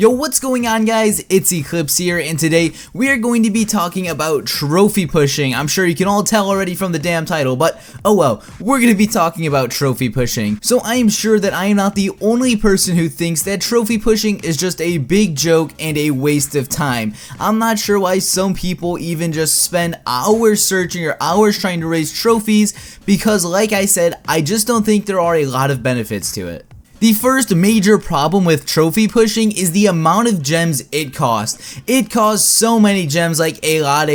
Yo, what's going on, guys? It's Eclipse here, and today we are going to be talking about trophy pushing. I'm sure you can all tell already from the damn title, but oh well, we're going to be talking about trophy pushing. So I am sure that I am not the only person who thinks that trophy pushing is just a big joke and a waste of time. I'm not sure why some people even just spend hours searching or hours trying to raise trophies, because like I said, I just don't think there are a lot of benefits to it. The first major problem with trophy pushing is the amount of gems it costs. It costs so many gems, like a lot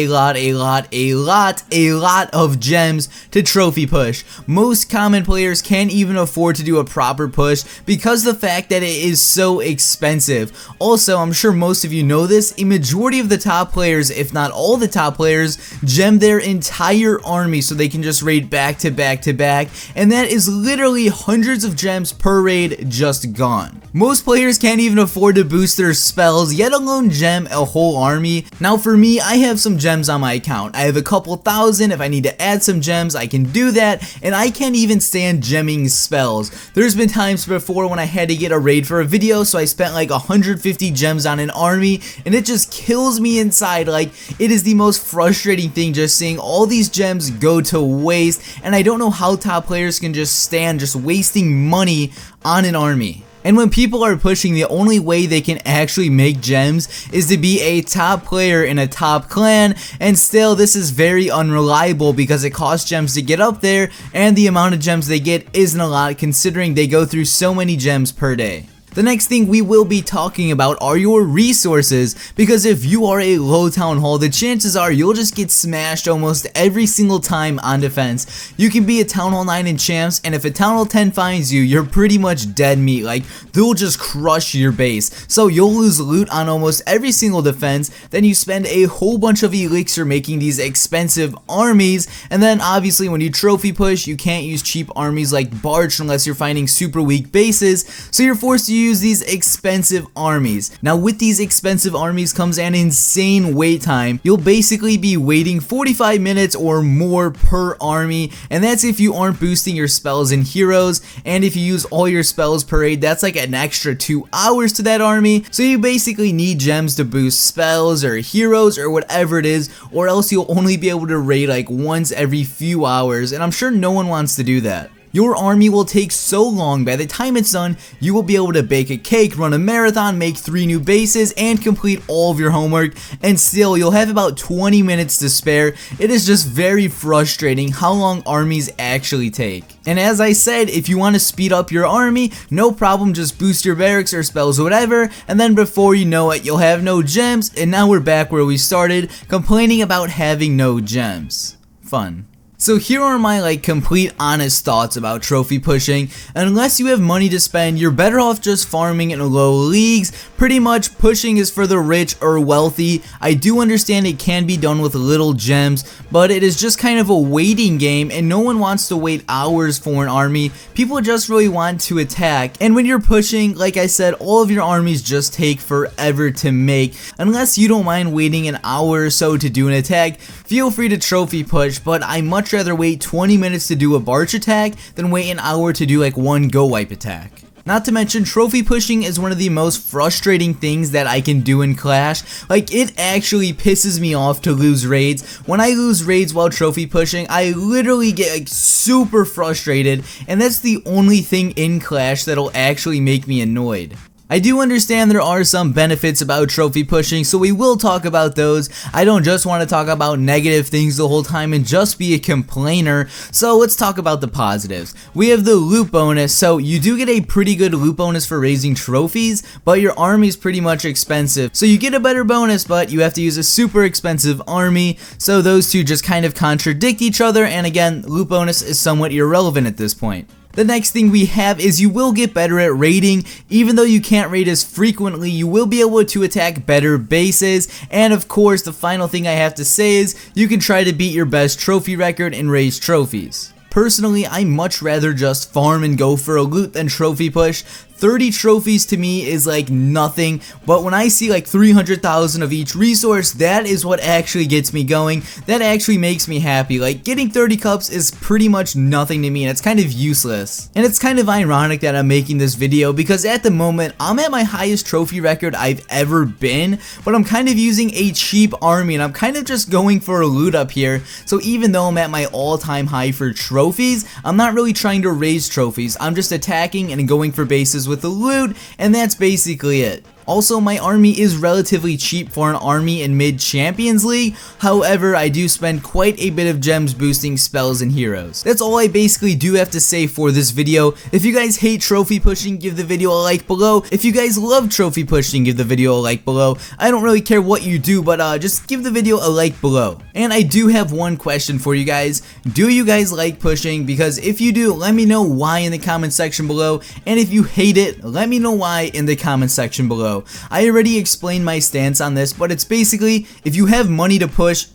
of gems to trophy push. Most common players can't even afford to do a proper push because of the fact that it is so expensive. Also, I'm sure most of you know this, a majority of the top players, if not all the top players, gem their entire army so they can just raid back to back to back, and that is literally hundreds of gems per raid just gone. Most players can't even afford to boost their spells, yet alone gem a whole army. Now for me, I have some gems on my account. I have a couple thousand. If I need to add some gems, I can do that, and I can't even stand gemming spells. There's been times before when I had to get a raid for a video, so I spent like 150 gems on an army, and it just kills me inside. Like, it is the most frustrating thing just seeing all these gems go to waste, and I don't know how top players can just stand just wasting money on an army. And when people are pushing, the only way they can actually make gems is to be a top player in a top clan, and still this is very unreliable because it costs gems to get up there, and the amount of gems they get isn't a lot considering they go through so many gems per day. The next thing we will be talking about are your resources, because if you are a low town hall, the chances are you'll just get smashed almost every single time on defense. You can be a town hall 9 in champs, and if a town hall 10 finds you, you're pretty much dead meat. Like, they'll just crush your base. So you'll lose loot on almost every single defense, then you spend a whole bunch of elixir making these expensive armies, and then obviously when you trophy push, you can't use cheap armies like Barch unless you're finding super weak bases, so you're forced to use these expensive armies. Now with these expensive armies comes an insane wait time. You'll basically be waiting 45 minutes or more per army, and that's if you aren't boosting your spells and heroes, and if you use all your spells per raid, that's like an extra 2 hours to that army. So you basically need gems to boost spells or heroes or whatever it is, or else you'll only be able to raid like once every few hours, and I'm sure no one wants to do that. Your army will take so long, by the time it's done, you will be able to bake a cake, run a marathon, make 3 new bases, and complete all of your homework, and still you'll have about 20 minutes to spare. It is just very frustrating how long armies actually take. And as I said, if you want to speed up your army, no problem, just boost your barracks or spells or whatever, and then before you know it, you'll have no gems, and now we're back where we started, complaining about having no gems. Fun. So here are my complete honest thoughts about trophy pushing. Unless you have money to spend, you're better off just farming in low leagues. Pretty much pushing is for the rich or wealthy. I do understand it can be done with little gems, but it is just kind of a waiting game, and no one wants to wait hours for an army. People just really want to attack, and when you're pushing, like I said, all of your armies just take forever to make. Unless you don't mind waiting an hour or so to do an attack, feel free to trophy push, but I much rather wait 20 minutes to do a Barch attack than wait an hour to do like one go wipe attack. Not to mention, trophy pushing is one of the most frustrating things that I can do in Clash. Like, it actually pisses me off to lose raids. When I lose raids while trophy pushing, I literally get super frustrated, and that's the only thing in Clash that'll actually make me annoyed. I do understand there are some benefits about trophy pushing, so we will talk about those. I don't just want to talk about negative things the whole time and just be a complainer, so let's talk about the positives. We have the loot bonus, so you do get a pretty good loot bonus for raising trophies, but your army is pretty much expensive. So you get a better bonus, but you have to use a super expensive army, so those two just kind of contradict each other, and again, loot bonus is somewhat irrelevant at this point. The next thing we have is you will get better at raiding. Even though you can't raid as frequently, you will be able to attack better bases, and of course the final thing I have to say is you can try to beat your best trophy record and raise trophies. Personally, I much rather just farm and go for a loot than trophy push. 30 trophies to me is like nothing, but when I see like 300,000 of each resource, that is what actually gets me going. That actually makes me happy. Like getting 30 cups is pretty much nothing to me, and it's kind of useless. And it's kind of ironic that I'm making this video because at the moment I'm at my highest trophy record I've ever been, but I'm kind of using a cheap army and I'm kind of just going for a loot up here. So even though I'm at my all-time high for trophies, I'm not really trying to raise trophies. I'm just attacking and going for bases with the loot, and that's basically it. Also, my army is relatively cheap for an army in mid-Champions League, however, I do spend quite a bit of gems boosting spells and heroes. That's all I basically do have to say for this video. If you guys hate trophy pushing, give the video a like below. If you guys love trophy pushing, give the video a like below. I don't really care what you do, but just give the video a like below. And I do have one question for you guys. Do you guys like pushing? Because if you do, let me know why in the comment section below, and if you hate it, let me know why in the comment section below. I already explained my stance on this, but it's basically if you have money to push,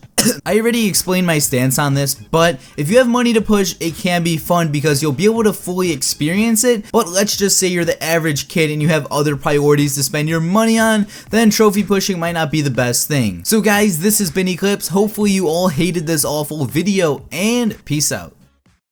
I already explained my stance on this, but if you have money to push, it can be fun because you'll be able to fully experience it. But let's just say you're the average kid and you have other priorities to spend your money on, then trophy pushing might not be the best thing. So guys, this has been Eclipse. Hopefully you all hated this awful video, and peace out.